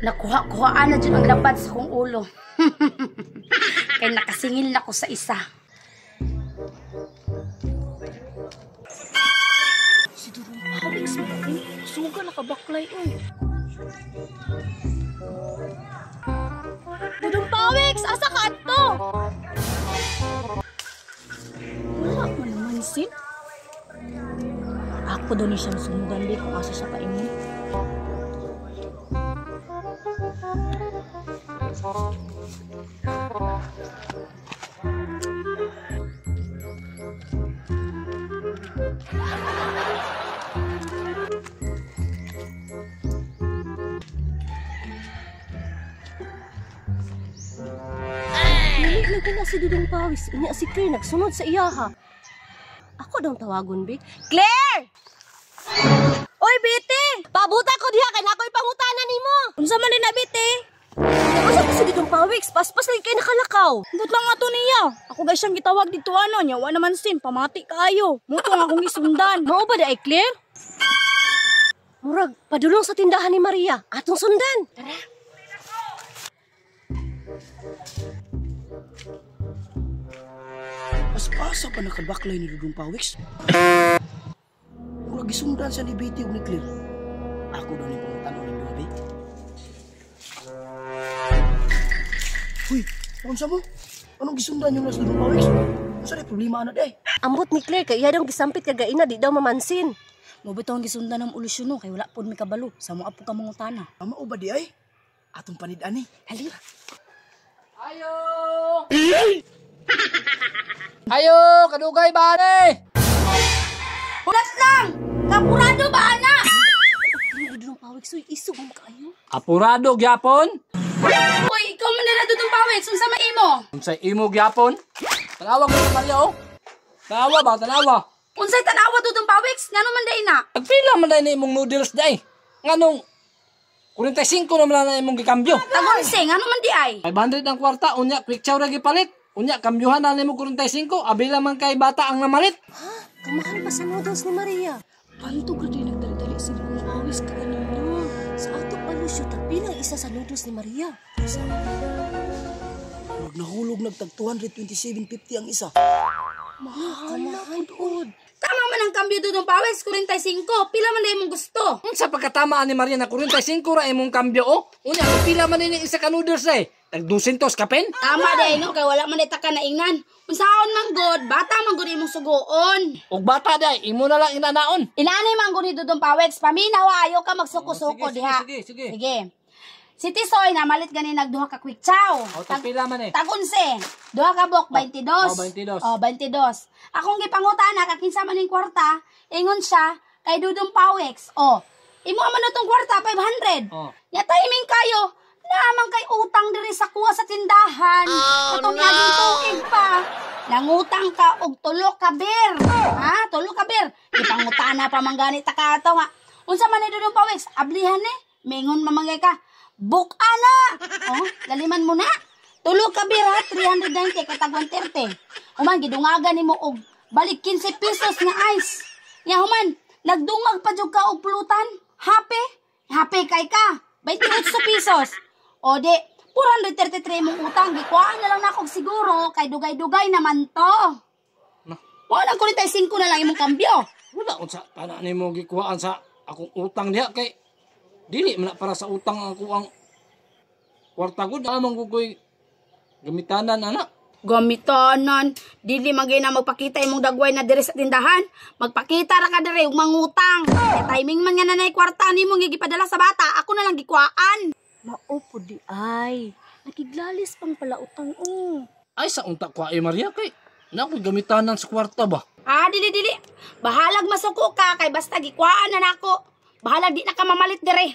Nakuha-kuhaan na dyan ang lapad sa kong ulo. Kaya nakasingil na ko sa isa. Si Dudong Pawex, suga nakabaklay. Dudong Pawex, asa ka ato? Wala man naman sin. Ako doon siyang sundan di kung asa siya kainin. Nalagyan na si Dudong Pawex. Inya si Claire nagsunod sa iyaha. Ako daw tawagon, Big. Claire! Oy, Biti! Pabuta ko diha kay nakoy pangutana nimo. Unsa man din na, Biti? Asa ko si Dudong Pawex? Paspas lagi kay nakalakaw. But lang nga to niya. Ako guys siyang gitawag dito nya. Wa naman sin, pamati kaayo. Muto nga akong isundan. Mao ba da Claire? Murag, padulong sa tindahan ni Maria. Atong sundan. Tara. Pas-pasa pa nakabaklay ni Dudong Pawex. Kung nagisundan siya ni Betty o ni Claire, ako doon yung pangutanaw ni Duabe. Uy, kung mo? Anong gisundan yung nasa Dudong Pawex? Masa na problema na day? Ambot ni Claire kay iya daw gisampit kagaina di daw mamansin. Mabitaw ang gisundan ng ulusyon no, kay wala po may kabalo. Sa mga po ka mangutana. Ama o ba di ay? Atong panid-ani. Hali. Ayo! Ayo, kadugay ba ni? Ulat lang! Kapurado ba, ana? Dudong Pawex, uy, isog mo kaayo. Apurado gyapon? Uy, ikaw man nila Dudong Pawex, unsa maimo? Unsay imo gyapon? Tanawa ko sa Maria oh. Tanawa ba, tanawa? Unsay tanawa Dudong Pawex? Ngano man day na? Pagpila man day na imong noodles day. Nganong 45 naman na imong gikambyo. Tagonse, ngano man di ay? 500 ang kwarta, unya quick chow ra gipalit. Unya kambyuhan na nimo 45, abila man kay bata ang namalit. Ha? Kamahal ba sa noodles ni Maria? Panto ka din nagdali si Dudong Pawex kanino. Sa ato palusyo, tagpilang isa sa noodles ni Maria. Huwag nahulog nagtag 227.50 ang isa. Mahal na pod. Tama man ang kambyo Dudong Pawex, 45. Pila man day mong gusto? Unsa pagkatamaan ni Maria na 45 ra imong kambyo oh. Unya pila man ni isa ka noodles eh. Tag 200 kapen? Tama day no, kay wala man day taka na ingnan. Unsaon man god, bata man gud imong sugoon. Og bata day, imo na lang inanaon. Inanay man gud ni Dudong Pawex, paminaw ayo ka magsuko-suko diha. Sige. Sige. Si Tisoy na malit gani nagduha ka quick chow. O pila man eh. Tagunse. Duha ka bok 22. Oh, 22. Oh, 22. Akong gipangutana ka kinsa man ning kwarta, ingon siya kay Dudong Pawex. Oh, imo man utong kwarta 500. Oh. Ya timing kayo. Naman kay utang diri sa kuha sa tindahan. Katong laging tuig pa. Nangutang ka og 3 ka bir. Ha? 3 ka bir. Ipangutana pa man gani ta ka ato nga. Unsa man ni Dudong Pawex? Ablihan ni. Mingon mamangay ka. Book ana. Oh, laliman mo na. 3 ka bir ha, 390 katag 130. Human gidungagan nimo og balik 15 pesos nga ice. Nya human, nagdungag pa jud ka og pulutan. Happy? Happy kay ka. 28 pesos. O di, 433 mong utang. Gikuhaan na lang na akong siguro. Kay dugay-dugay naman to. Wala, 45 na lang imong kambyo. Wala unsa kana nimo gikuhaan sa akong utang diha kay dili man na para sa utang ako ang kwarta gud among kukoy gamitanan ana. Gamitanan. Dili magay na magpakita imong dagway na diri sa tindahan. Magpakita ra ka diri og mangutang. Kay timing man nga nanay kwarta nimo gipadala sa bata. Ako na lang gikuhaan. Maupo di ay. Nakiglalis pang pala utang o. Ay sa unta ko ay Maria kay na ko gamitanan sa kwarta ba. Ah, dili. Bahalag masuko ka kay basta gikuhaan na nako. Bahalag di na ka mamalit dire.